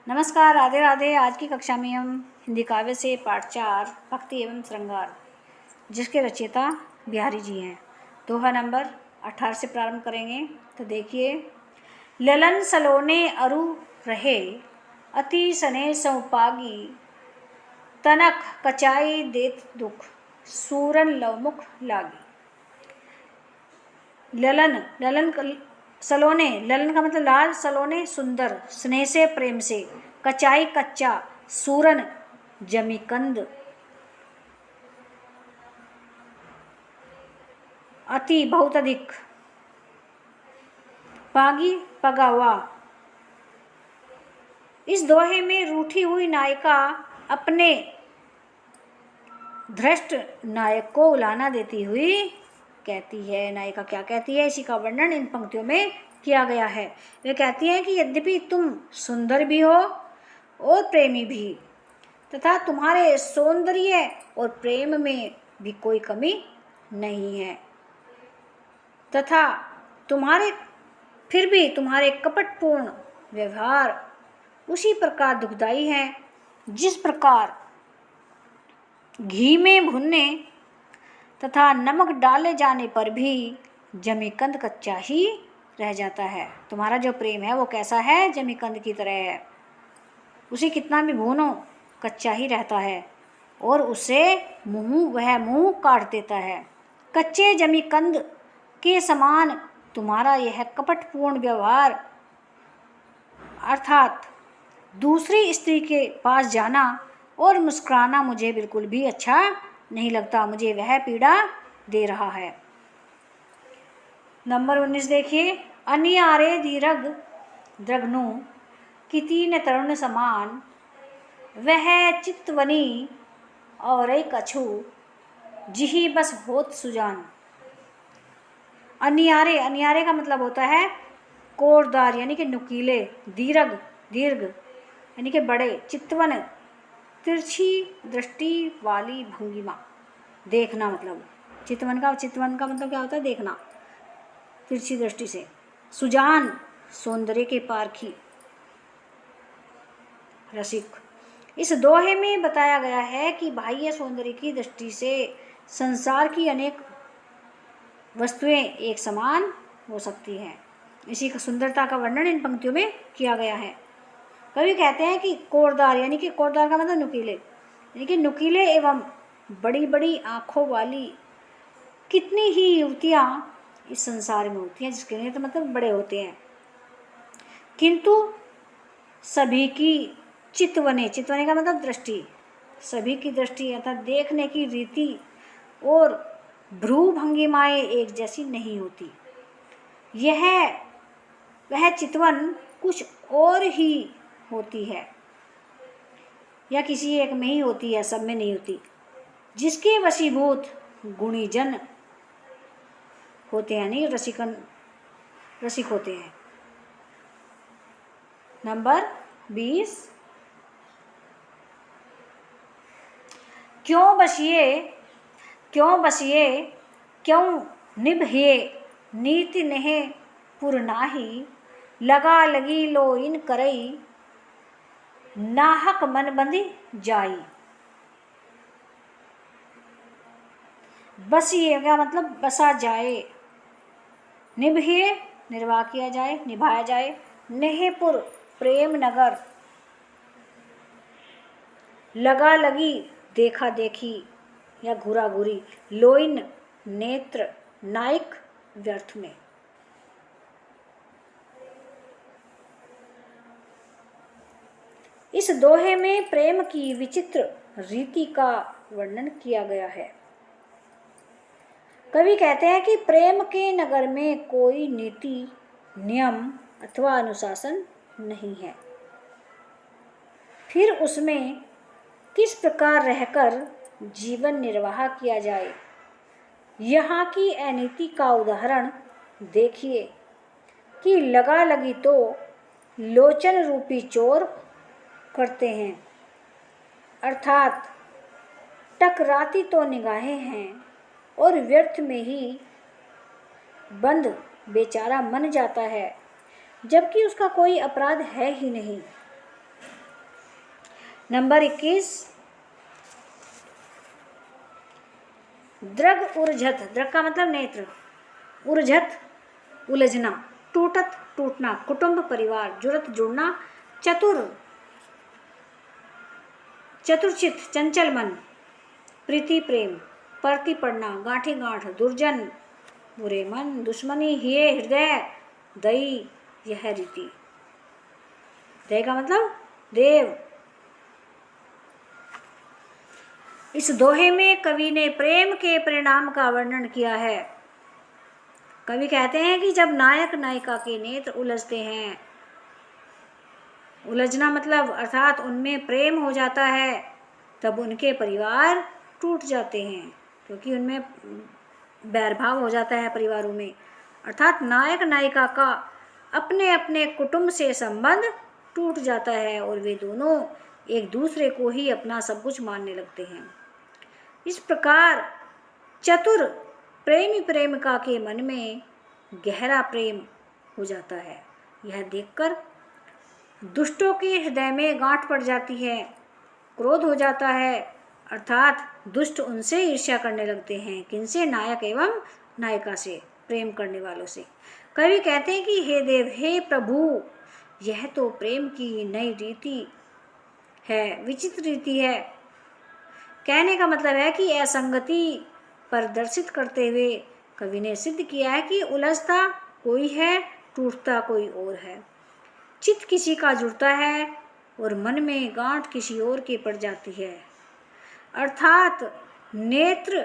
नमस्कार, राधे राधे। आज की कक्षा में हम हिंदी काव्य से पाठ 4 भक्ति एवं श्रृंगार, जिसके रचयिता बिहारी जी हैं, दोहा नंबर 18 से प्रारंभ करेंगे। तो देखिए। ललन सलोने अरु रहे, अति सने सौपागी, तनक कचाई देत दुख, सूरन लवमुख लागी। ललन सलोने, ललन का मतलब लाल, सलोने सुंदर, स्नेह से प्रेम से, कचाई कच्चा, सूरन जमीकंद, अति बहुत अधिक, पागी पगा हुआ। इस दोहे में रूठी हुई नायिका अपने धृष्ट नायक को उलाहना देती हुई कहती है। नायिका क्या कहती है, इसी का वर्णन इन पंक्तियों में किया गया है। वे कहती हैं कि यद्यपि तुम सुंदर भी हो और प्रेमी भी, तथा तुम्हारे सौंदर्य और प्रेम में भी कोई कमी नहीं है, तथा फिर भी तुम्हारे कपटपूर्ण व्यवहार उसी प्रकार दुखदाई है जिस प्रकार घी में भुनने तथा नमक डाले जाने पर भी जमीकंद कच्चा ही रह जाता है। तुम्हारा जो प्रेम है वो कैसा है, जमीकंद की तरह है। उसे कितना भी भूनो कच्चा ही रहता है और उसे वह मुंह काट देता है। कच्चे जमीकंद के समान तुम्हारा यह कपटपूर्ण व्यवहार, अर्थात दूसरी स्त्री के पास जाना और मुस्कुराना मुझे बिल्कुल भी अच्छा नहीं लगता। मुझे वह पीड़ा दे रहा है। नंबर 19 देखिए। अनियारे धीरग द्रग्नु, किती न तरुण समान, वह चितवनी और एक कछु, जिही बस होत सुजान। अनियारे, अनियारे का मतलब होता है कोरदार यानी कि नुकीले, दीर्घ दीर्घ यानी कि बड़े, चितवन तिरछी दृष्टि वाली भंगिमा, देखना मतलब। चितवन का मतलब क्या होता है, देखना तिरछी दृष्टि से। सुजान सौंदर्य के पारखी, रसिक। इस दोहे में बताया गया है कि बाह्य सौंदर्य की दृष्टि से संसार की अनेक वस्तुएं एक समान हो सकती हैं। इसी का सुंदरता का वर्णन इन पंक्तियों में किया गया है। कवि कहते हैं कि कोरदार यानी कि कोरदार का मतलब नुकीले, यानी कि नुकीले एवं बड़ी बड़ी आंखों वाली कितनी ही युवतियां इस संसार में होती हैं, जिसके लिए तो मतलब बड़े होते हैं, किंतु सभी की चितवने, चितवने का मतलब दृष्टि, सभी की दृष्टि अर्थात देखने की रीति और भ्रू भंगिमाएं एक जैसी नहीं होती। वह चितवन कुछ और ही होती है, या किसी एक में ही होती है, सब में नहीं होती, जिसके वशीभूत गुणीजन होते हैं, नहीं रसिक होते हैं। नंबर 20। क्यों बसिए क्यों निभये, नीति नेह पुरनाही, लगा लगी लो इन करई, नाहक मन बंधी जाई। बसिए का मतलब बसा जाए, निभये निर्वाह किया जाए, निभाया जाए, नेहपुर प्रेम नगर, लगा लगी देखा देखी या घूरा घूरी, लोइन नेत्र नायक व्यर्थ में। इस दोहे में प्रेम की विचित्र रीति का वर्णन किया गया है। कवि कहते हैं कि प्रेम के नगर में कोई नीति, नियम अथवा अनुशासन नहीं है। फिर उसमें किस प्रकार रहकर जीवन निर्वाह किया जाए, यहाँ की अनीति का उदाहरण देखिए कि लगा लगी तो लोचन रूपी चोर करते हैं, अर्थात टकराती तो निगाहें हैं और व्यर्थ में ही बंद बेचारा मन जाता है, जबकि उसका कोई अपराध है ही नहीं। नंबर 21, दृग उर्झत, दृग का मतलब नेत्र, उर्झत उलझना, टूटत टूटना, कुटुंब परिवार, जुड़त जुड़ना, चतुर चतुरचित चंचल मन, प्रीति प्रेम, परति पड़ना, गांठी गांठ, दुर्जन बुरे मन, दुश्मनी हिये हृदय, दई यह रीति। दई का मतलब देव। इस दोहे में कवि ने प्रेम के परिणाम का वर्णन किया है। कवि कहते हैं कि जब नायक नायिका के नेत्र उलझते हैं, उलझना मतलब अर्थात उनमें प्रेम हो जाता है, तब उनके परिवार टूट जाते हैं, क्योंकि उनमें बैरभाव हो जाता है परिवारों में। अर्थात नायक नायिका का अपने अपने कुटुंब से संबंध टूट जाता है और वे दोनों एक दूसरे को ही अपना सब कुछ मानने लगते हैं। इस प्रकार चतुर प्रेमी प्रेमिका के मन में गहरा प्रेम हो जाता है। यह देखकर दुष्टों के हृदय में गांठ पड़ जाती है, क्रोध हो जाता है, अर्थात दुष्ट उनसे ईर्ष्या करने लगते हैं। किनसे? नायक एवं नायिका से, प्रेम करने वालों से। कवि कहते हैं कि हे देव, हे प्रभु, यह तो प्रेम की नई रीति है, विचित्र रीति है। कहने का मतलब है कि असंगति प्रदर्शित करते हुए कवि ने सिद्ध किया है कि उलझता कोई है, टूटता कोई और है। चित्त किसी का जुड़ता है और मन में गांठ किसी और की पड़ जाती है। अर्थात नेत्र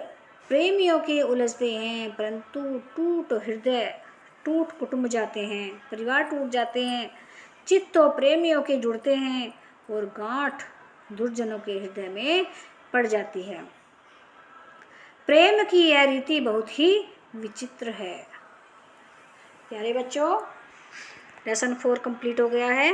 प्रेमियों के उलझते हैं, परंतु टूट हृदय, टूट कुटुंब जाते हैं, परिवार टूट जाते हैं। चित्त तो प्रेमियों के जुड़ते हैं और गांठ दुर्जनों के हृदय में पड़ जाती है। प्रेम की यह रीति बहुत ही विचित्र है। प्यारे बच्चों, लेसन 4 कंप्लीट हो गया है।